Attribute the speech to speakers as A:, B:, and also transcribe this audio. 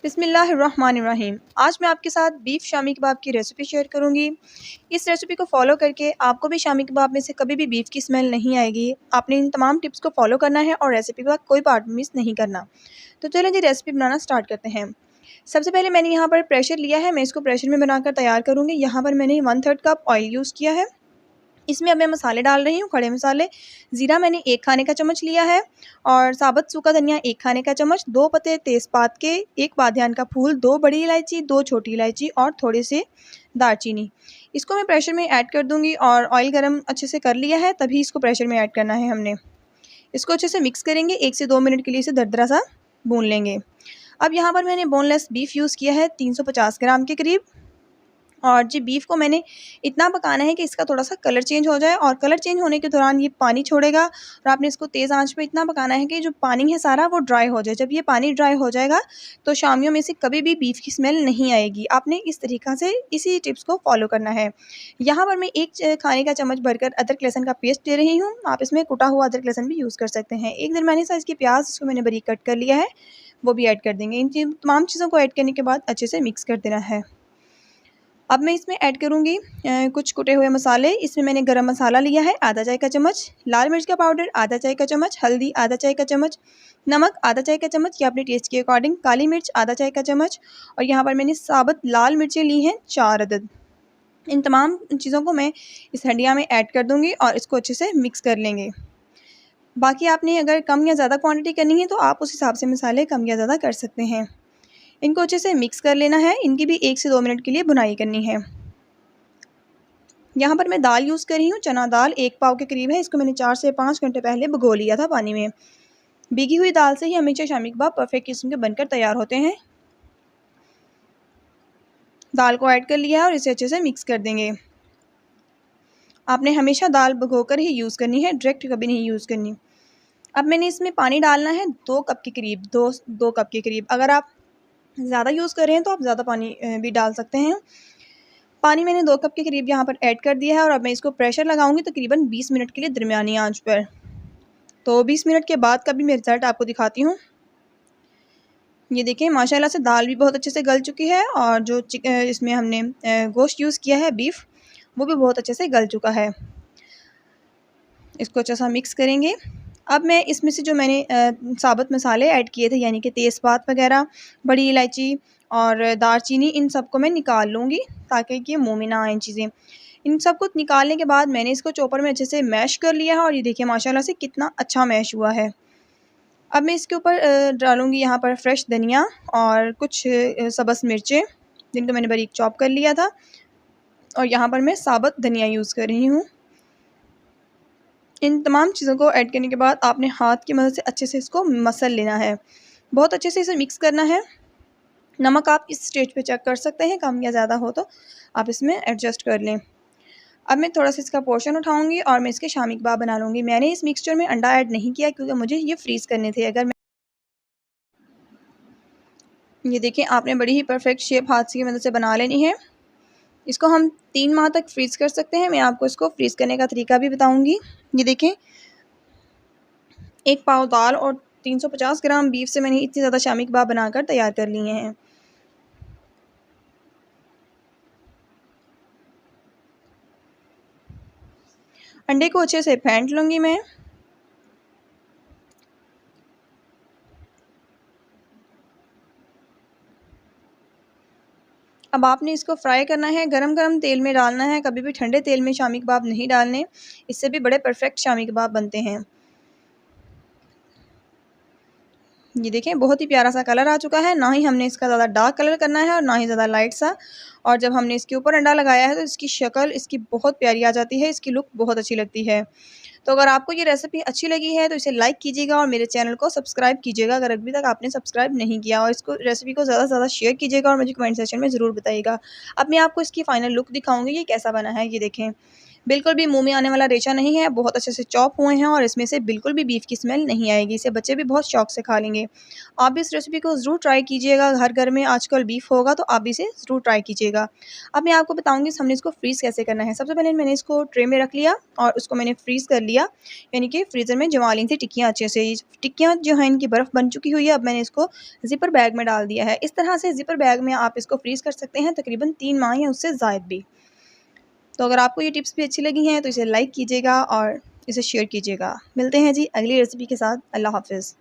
A: बिस्मिल्लाहिर्रहमानिर्रहीम। आज मैं आपके साथ बीफ शामी कबाब की रेसिपी शेयर करूंगी। इस रेसिपी को फॉलो करके आपको भी शामी कबाब में से कभी भी बीफ की स्मेल नहीं आएगी। आपने इन तमाम टिप्स को फॉलो करना है और रेसिपी का कोई पार्ट मिस नहीं करना। तो चलें जी, रेसिपी बनाना स्टार्ट करते हैं। सबसे पहले मैंने यहाँ पर प्रेशर लिया है, मैं इसको प्रेशर में बनाकर तैयार करूँगी। यहाँ पर मैंने 1/3 कप ऑयल यूज़ किया है। इसमें अब मैं मसाले डाल रही हूँ। खड़े मसाले, ज़ीरा मैंने 1 खाने का चम्मच लिया है और साबुत सूखा धनिया 1 खाने का चम्मच, 2 पत्ते तेज़पात के, 1 बादियान का फूल, 2 बड़ी इलायची, 2 छोटी इलायची और थोड़े से दालचीनी। इसको मैं प्रेशर में ऐड कर दूँगी और ऑयल गरम अच्छे से कर लिया है, तभी इसको प्रेशर में ऐड करना है हमने। इसको अच्छे से मिक्स करेंगे, 1 से 2 मिनट के लिए इसे दरदरा सा भून लेंगे। अब यहाँ पर मैंने बोनलेस बीफ यूज़ किया है 350 ग्राम के करीब। और जी बीफ को मैंने इतना पकाना है कि इसका थोड़ा-सा कलर चेंज हो जाए और कलर चेंज होने के दौरान ये पानी छोड़ेगा और आपने इसको तेज़ आँच पे इतना पकाना है कि जो पानी है सारा वो ड्राई हो जाए। जब ये पानी ड्राई हो जाएगा तो शामियों में से कभी भी बीफ की स्मेल नहीं आएगी। आपने इस तरीक़ा से इसी टिप्स को फ़ॉलो करना है। यहाँ पर मैं 1 खाने का चम्मच भरकर अदरक लहसुन का पेस्ट दे रही हूँ। आप इसमें कुटा हुआ अदरक लहसुन भी यूज़ कर सकते हैं। 1 दरमियानी साइज़ की प्याज़, इसको मैंने बारीक कट कर लिया है, वो भी ऐड कर देंगे। इन तमाम चीज़ों को ऐड करने के बाद अच्छे से मिक्स कर देना है। अब मैं इसमें ऐड करूँगी कुछ कुटे हुए मसाले। इसमें मैंने गरम मसाला लिया है आधा चाय का चम्मच, लाल मिर्च का पाउडर आधा चाय का चम्मच, हल्दी आधा चाय का चम्मच, नमक आधा चाय का चम्मच या अपने टेस्ट के अकॉर्डिंग, काली मिर्च आधा चाय का चम्मच और यहाँ पर मैंने साबुत लाल मिर्चें ली हैं 4 अदद। इन तमाम चीज़ों को मैं इस हंडिया में ऐड कर दूँगी और इसको अच्छे से मिक्स कर लेंगे। बाकी आपने अगर कम या ज़्यादा क्वांटिटी करनी है तो आप उस हिसाब से मसाले कम या ज़्यादा कर सकते हैं। इनको अच्छे से मिक्स कर लेना है। इनकी भी 1 से 2 मिनट के लिए भुनाई करनी है। यहाँ पर मैं दाल यूज़ कर रही हूँ, चना दाल 1 पाव के करीब है। इसको मैंने 4 से 5 घंटे पहले भिगो लिया था पानी में। भीगी हुई दाल से ही हमेशा शामी कबाब परफेक्ट किस्म के बनकर तैयार होते हैं। दाल को ऐड कर लिया है और इसे अच्छे से मिक्स कर देंगे। आपने हमेशा दाल भिगोकर ही यूज़ करनी है, डायरेक्ट कभी नहीं यूज़ करनी। अब मैंने इसमें पानी डालना है 2 कप के करीब, 2 कप के करीब। अगर आप ज़्यादा यूज़ कर रहे हैं तो आप ज़्यादा पानी भी डाल सकते हैं। पानी मैंने 2 कप के करीब यहाँ पर ऐड कर दिया है और अब मैं इसको प्रेशर लगाऊंगी तकरीबन 20 मिनट के लिए दरमियानी आंच पर। तो 20 मिनट के बाद का भी मैं रिज़ल्ट आपको दिखाती हूँ। ये देखें, माशाल्लाह से दाल भी बहुत अच्छे से गल चुकी है और जो इसमें हमने गोश्त यूज़ किया है बीफ, वो भी बहुत अच्छे से गल चुका है। इसको अच्छा सा मिक्स करेंगे। अब मैं इसमें से जो मैंने साबुत मसाले ऐड किए थे यानी कि तेज़पात वगैरह, बड़ी इलायची और दालचीनी, इन सबको मैं निकाल लूँगी ताकि कि मुँह में ना आएँ चीज़ें। इन सब को निकालने के बाद मैंने इसको चॉपर में अच्छे से मैश कर लिया है और ये देखिए माशाल्लाह से कितना अच्छा मैश हुआ है। अब मैं इसके ऊपर डालूँगी यहाँ पर फ्रेश धनिया और कुछ सब्ज़ मिर्चें जिनको मैंने बारीक चॉप कर लिया था और यहाँ पर मैं साबुत धनिया यूज़ कर रही हूँ। इन तमाम चीज़ों को ऐड करने के बाद आपने हाथ की मदद से अच्छे से इसको मसल लेना है। बहुत अच्छे से इसे मिक्स करना है। नमक आप इस स्टेज पे चेक कर सकते हैं, कम या ज़्यादा हो तो आप इसमें एडजस्ट कर लें। अब मैं थोड़ा-सा इसका पोर्शन उठाऊँगी और मैं इसके शामी कबाब बना लूँगी। मैंने इस मिक्सचर में अंडा ऐड नहीं किया क्योंकि मुझे ये फ्रीज़ करने थे। अगर मैं ये देखें, आपने बड़ी ही परफेक्ट शेप हाथ की मदद से बना लेनी है। इसको हम 3 माह तक फ्रीज़ कर सकते हैं। मैं आपको इसको फ्रीज़ करने का तरीका भी बताऊँगी। ये देखें, 1 पाव दाल और 350 ग्राम बीफ से मैंने इतनी ज़्यादा शामी कबाब बनाकर तैयार कर लिए हैं। अंडे को अच्छे से फेंट लूँगी मैं। अब आपने इसको फ्राई करना है, गरम-गरम तेल में डालना है, कभी भी ठंडे तेल में शामी कबाब नहीं डालने, इससे भी बड़े परफेक्ट शामी कबाब बनते हैं। ये देखें, बहुत ही प्यारा सा कलर आ चुका है। ना ही हमने इसका ज़्यादा डार्क कलर करना है और ना ही ज़्यादा लाइट सा। और जब हमने इसके ऊपर अंडा लगाया है तो इसकी शक्ल इसकी बहुत प्यारी आ जाती है, इसकी लुक बहुत अच्छी लगती है। तो अगर आपको ये रेसिपी अच्छी लगी है तो इसे लाइक कीजिएगा और मेरे चैनल को सब्सक्राइब कीजिएगा अगर अभी तक आपने सब्सक्राइब नहीं किया, और इसको रेसिपी को ज़्यादा से ज़्यादा शेयर कीजिएगा और मुझे कमेंट सेक्शन में ज़रूर बताइएगा। अब मैं आपको इसकी फाइनल लुक दिखाऊँगी ये कैसा बना है। ये देखें, बिल्कुल भी मुँह में आने वाला रेशा नहीं है, बहुत अच्छे से चॉप हुए हैं और इसमें से बिल्कुल भी बीफ की स्मेल नहीं आएगी। इसे बच्चे भी बहुत शौक से खा लेंगे। आप भी इस रेसिपी को ज़रूर ट्राई कीजिएगा। हर घर में आजकल बीफ होगा तो आप भी इसे ज़रूर ट्राई कीजिएगा। अब मैं आपको बताऊँगी हमने इसको फ्रीज़ कैसे करना है। सबसे पहले मैंने इसको ट्रे में रख लिया और उसको मैंने फ्रीज़ कर लिया। दिया, यानी कि फ्रीज़र में जमा ली थी टिक्कियाँ अच्छे से। टिक्कियाँ जो हैं इनकी बर्फ़ बन चुकी हुई है, अब मैंने इसको ज़िपर बैग में डाल दिया है। इस तरह से ज़िपर बैग में आप इसको फ्रीज़ कर सकते हैं तकरीबन 3 माह या उससे ज़ायद भी। तो अगर आपको ये टिप्स भी अच्छी लगी हैं तो इसे लाइक कीजिएगा और इसे शेयर कीजिएगा। मिलते हैं जी अगली रेसिपी के साथ। अल्लाह हाफ़िज़।